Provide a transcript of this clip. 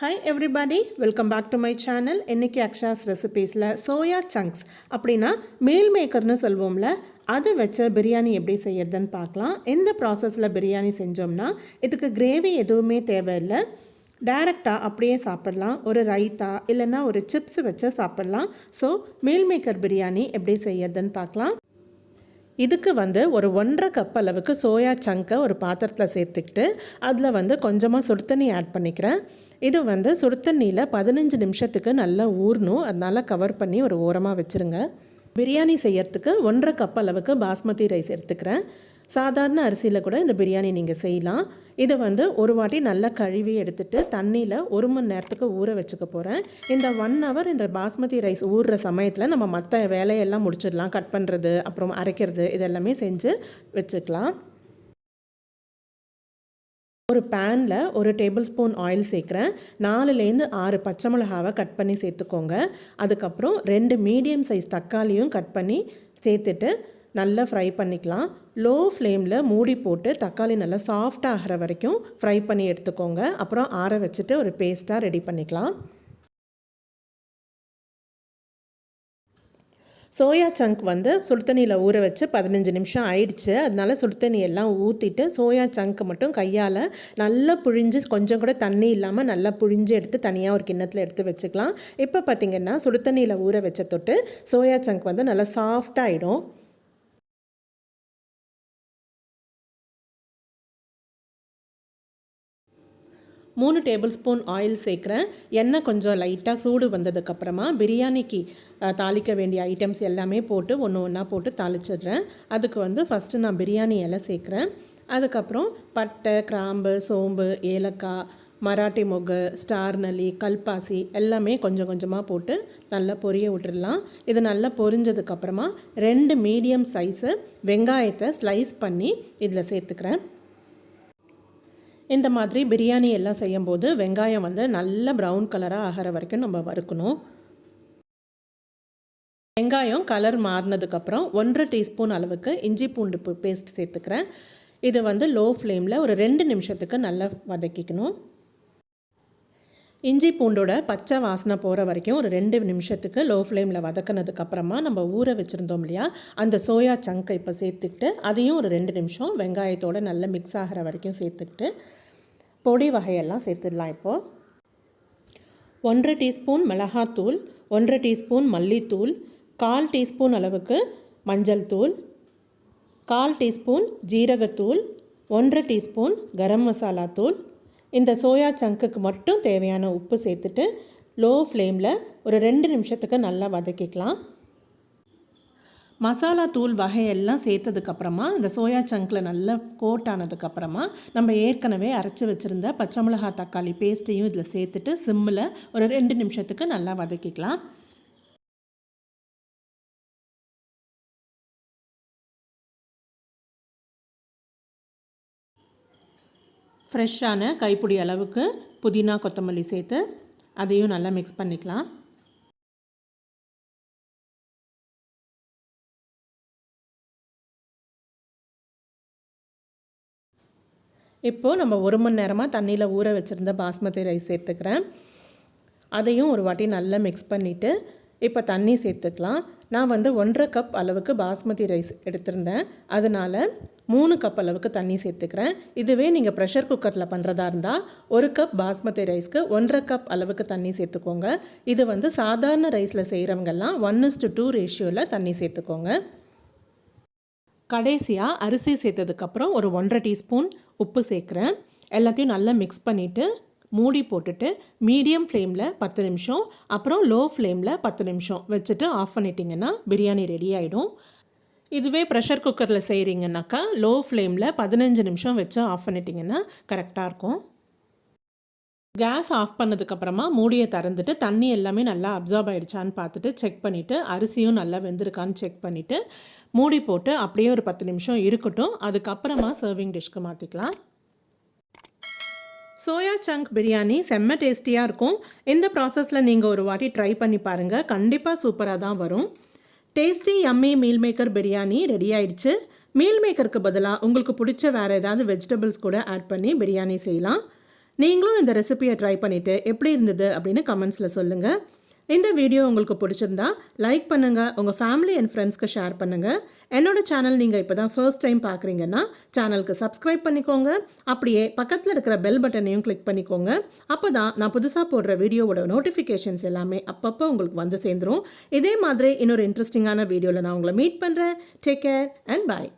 Hi everybody, welcome back to my channel. இன்னைக்கு akshasrecipesல soya chunks அப்படினா meal மேக்கர்னு சொல்வோம்ல, அதை வச்ச பிரியாணி எப்படி செய்யறதுன்னு பார்க்கலாம். இந்த ப்ராசஸ்ல பிரியாணி செஞ்சோம்னா இதுக்கு கிரேவி எதுவுமே தேவையில்லை. டைரக்டா அப்படியே சாப்பிடலாம். ஒரு ரைத்தா இல்லைன்னா ஒரு சிப்ஸ் வச்சு சாப்பிடலாம். ஸோ மீல் மேக்கர் பிரியாணி எப்படி செய்யறதுன்னு பார்க்கலாம். இதுக்கு ஒரு 1.5 கப் அளவுக்கு சோயா சங்கை ஒரு பாத்திரத்தில் சேர்த்துக்கிட்டு அதில் கொஞ்சமாக சுடு தண்ணி ஆட் பண்ணிக்கிறேன். இது சுடு தண்ணியில் 15 நிமிஷத்துக்கு நல்லா ஊறணும். அதனால் கவர் பண்ணி ஒரு ஓரமாக வச்சுருங்க. பிரியாணி செய்யறதுக்கு 1.5 கப் அளவுக்கு பாஸ்மதி ரைஸ் எடுத்துக்கிறேன். சாதாரண அரிசியில் கூட இந்த பிரியாணி நீங்கள் செய்யலாம். இதை ஒரு வாட்டி நல்லா கழுவி எடுத்துகிட்டு தண்ணியில் 1 மணி நேரத்துக்கு ஊற வச்சுக்க போகிறேன். இந்த 1 ஹவர் இந்த பாஸ்மதி ரைஸ் ஊறுற சமயத்தில் நம்ம மற்ற வேலையெல்லாம் முடிச்சிடலாம். கட் பண்ணுறது, அப்புறம் அரைக்கிறது, இதெல்லாமே செஞ்சு வச்சுக்கலாம். ஒரு பேனில் 1 டேபிள் ஸ்பூன் ஆயில் சேர்க்குறேன். 4லேருந்து 6 பச்சை மிளகாவை கட் பண்ணி சேர்த்துக்கோங்க. அதுக்கப்புறம் 2 மீடியம் சைஸ் தக்காளியும் கட் பண்ணி சேர்த்துட்டு நல்லா ஃப்ரை பண்ணிக்கலாம். லோ ஃப்ளேமில் மூடி போட்டு தக்காளி நல்லா சாஃப்டாக ஆகிற வரைக்கும் ஃப்ரை பண்ணி எடுத்துக்கோங்க. அப்புறம் ஆற வச்சுட்டு ஒரு பேஸ்ட்டாக ரெடி பண்ணிக்கலாம். சோயா சங்க் சுடு தண்ணியில் ஊற வச்சு 15 நிமிஷம் ஆயிடுச்சு. அதனால சுடு தண்ணி எல்லாம் ஊற்றிட்டு சோயா சங்க் மட்டும் கையால் நல்லா புழிஞ்சு, கொஞ்சம் கூட தண்ணி இல்லாமல் நல்லா புழிஞ்சு எடுத்து தனியாக ஒரு கிண்ணத்தில் எடுத்து வச்சுக்கலாம். இப்போ பார்த்திங்கன்னா சுடு தண்ணியில் ஊற வச்ச தொட்டு சோயா சங்க் நல்லா சாஃப்டாக ஆகிடும். 3 டேபிள் ஸ்பூன் ஆயில் சேர்க்குறேன். எண்ணெய் கொஞ்சம் லைட்டாக சூடு வந்ததுக்கப்புறமா பிரியாணிக்கு தாளிக்க வேண்டிய ஐட்டம்ஸ் எல்லாமே போட்டு ஒன்று ஒன்றா போட்டு தாளிச்சிடுறேன். அதுக்கு ஃபஸ்ட்டு நான் பிரியாணி இலை சேர்க்குறேன். அதுக்கப்புறம் பட்டை, கிராம்பு, சோம்பு, ஏலக்காய், மராட்டி மொகு, ஸ்டார் நல்லி, கல்பாசி எல்லாமே கொஞ்சம் கொஞ்சமாக போட்டு நல்லா பொரிய விட்டுடலாம். இது நல்லா பொரிஞ்சதுக்கப்புறமா 2 மீடியம் சைஸு வெங்காயத்தை ஸ்லைஸ் பண்ணி இதில் சேர்த்துக்கிறேன். இந்த மாதிரி பிரியாணி எல்லாம் செய்யும்போது வெங்காயம் நல்ல ப்ரௌன் கலராக ஆகிற வரைக்கும் நம்ம வறுக்கணும். வெங்காயம் கலர் மாறினதுக்கப்புறம் 1.5 டீஸ்பூன் அளவுக்கு இஞ்சி பூண்டு பேஸ்ட் சேர்த்துக்கிறேன். இது லோ ஃப்ளேமில் ஒரு 2 நிமிஷத்துக்கு நல்லா வதக்கிக்கணும். இஞ்சி பூண்டோட பச்சை வாசனை போகிற வரைக்கும் ஒரு 2 நிமிஷத்துக்கு லோ ஃப்ளேமில் வதக்கினதுக்கப்புறமா நம்ம ஊற வச்சுருந்தோம் இல்லையா, அந்த சோயா சங்கை இப்போ சேர்த்துக்கிட்டு அதையும் ஒரு 2 நிமிஷம் வெங்காயத்தோடு நல்லா மிக்ஸ் ஆகிற வரைக்கும் சேர்த்துக்கிட்டு பொடி வகையெல்லாம் சேர்த்துடலாம். இப்போது 1.5 டீஸ்பூன் மிளகாத்தூள், 1.5 டீஸ்பூன் மல்லித்தூள், 1/4 டீஸ்பூன் அளவுக்கு மஞ்சள் தூள், 1/4 டீஸ்பூன் ஜீரகத்தூள், 1.5 டீஸ்பூன் கரம் மசாலா தூள். இந்த சோயா சங்குக்கு மட்டும் தேவையான உப்பு சேர்த்துட்டு லோ ஃப்ளேமில் ஒரு 2 நிமிஷத்துக்கு நல்லா வதக்கிக்கலாம். மசாலா தூள் வகையெல்லாம் சேர்த்ததுக்கப்புறமா இந்த சோயா சங்கில் நல்லா கோட் ஆனதுக்கப்புறமா நம்ம ஏற்கனவே அரைச்சி வச்சுருந்த பச்சை மிளகாய் தக்காளி பேஸ்ட்டையும் இதில் சேர்த்துட்டு சிம்மில் ஒரு 2 நிமிஷத்துக்கு நல்லா வதக்கிக்கலாம். ஃப்ரெஷ்ஷான கைப்பிடி அளவுக்கு புதினா கொத்தமல்லி சேர்த்து அதையும் நல்லா மிக்ஸ் பண்ணிக்கலாம். இப்போது நம்ம 1 மணி நேரமாக தண்ணியில் ஊற வச்சுருந்த பாஸ்மதி ரைஸ் சேர்த்துக்கிறேன். அதையும் ஒரு வாட்டி நல்லா மிக்ஸ் பண்ணிவிட்டு இப்போ தண்ணி சேர்த்துக்கலாம். நான் 1.5 கப் அளவுக்கு பாஸ்மதி ரைஸ் எடுத்திருந்தேன். அதனால் 3 கப் அளவுக்கு தண்ணி சேர்த்துக்கிறேன். இதுவே நீங்கள் ப்ரெஷர் குக்கரில் பண்ணுறதா இருந்தால் 1 கப் பாஸ்மதி ரைஸ்க்கு 1.5 கப் அளவுக்கு தண்ணி சேர்த்துக்கோங்க. இது சாதாரண ரைஸில் செய்கிறவங்கெல்லாம் 1:2 ரேஷியோவில் தண்ணி சேர்த்துக்கோங்க. கடைசியாக அரிசி சேர்த்ததுக்கப்புறம் ஒரு 1.5 டீஸ்பூன் உப்பு சேர்க்குறேன். எல்லாத்தையும் நல்லா மிக்ஸ் பண்ணிவிட்டு மூடி போட்டுட்டு மீடியம் ஃப்ளேமில் 10 நிமிஷம், அப்புறம் லோ ஃப்ளேமில் 10 நிமிஷம் வச்சுட்டு ஆஃப் பண்ணிட்டிங்கன்னா பிரியாணி ரெடி ஆகிடும். இதுவே ப்ரெஷர் குக்கரில் செய்கிறீங்கன்னாக்கா லோ ஃப்ளேமில் 15 நிமிஷம் வச்சு ஆஃப் பண்ணிட்டிங்கன்னா கரெக்டாக இருக்கும். கேஸ் ஆஃப் பண்ணதுக்கப்புறமா மூடியை திறந்துட்டு தண்ணி எல்லாமே நல்லா அப்சார்ப் ஆகிடுச்சான்னு பார்த்துட்டு செக் பண்ணிவிட்டு அரிசியும் நல்லா வெந்திருக்கான்னு செக் பண்ணிவிட்டு மூடி போட்டு அப்படியே ஒரு 10 நிமிஷம் இருக்கட்டும். அதுக்கப்புறமா சர்விங் டிஷ்க்கு மாற்றிக்கலாம். சோயா சங்க் பிரியாணி செம்ம டேஸ்டியாக இருக்கும். இந்த ப்ராசஸில் நீங்கள் ஒரு வாட்டி ட்ரை பண்ணி பாருங்கள். கண்டிப்பாக சூப்பராக தான் வரும். Tasty yummy meal maker biryani ready ஆயிடுச்சு. மீல் மேக்கருக்கு பதிலாக உங்களுக்கு பிடிச்ச வேறு ஏதாவது வெஜிடபிள்ஸ் கூட ஆட் பண்ணி பிரியாணி செய்யலாம். நீங்களும் இந்த ரெசிபியை ட்ரை பண்ணிவிட்டு எப்படி இருந்தது அப்படின்னு கமெண்ட்ஸில் சொல்லுங்கள். இந்த வீடியோ உங்களுக்கு பிடிச்சிருந்தா லைக் பண்ணுங்கள், உங்கள் ஃபேமிலி அண்ட் ஃப்ரெண்ட்ஸ்க்கு ஷேர் பண்ணுங்கள். என்னோட சேனல் நீங்கள் இப்போ தான் ஃபர்ஸ்ட் டைம் பார்க்குறீங்கன்னா சேனலுக்கு சப்ஸ்கிரைப் பண்ணிக்கோங்க. அப்படியே பக்கத்தில் இருக்கிற பெல் பட்டனையும் கிளிக் பண்ணிக்கோங்க. அப்போ தான் நான் புதுசாக போடுற வீடியோவோட நோட்டிஃபிகேஷன்ஸ் எல்லாமே அப்பப்போ உங்களுக்கு வந்து சேர்ந்துடும். இதே மாதிரி இன்னொரு இன்ட்ரெஸ்டிங்கான வீடியோவில் நான் உங்களை மீட் பண்ணுறேன். Take care and bye.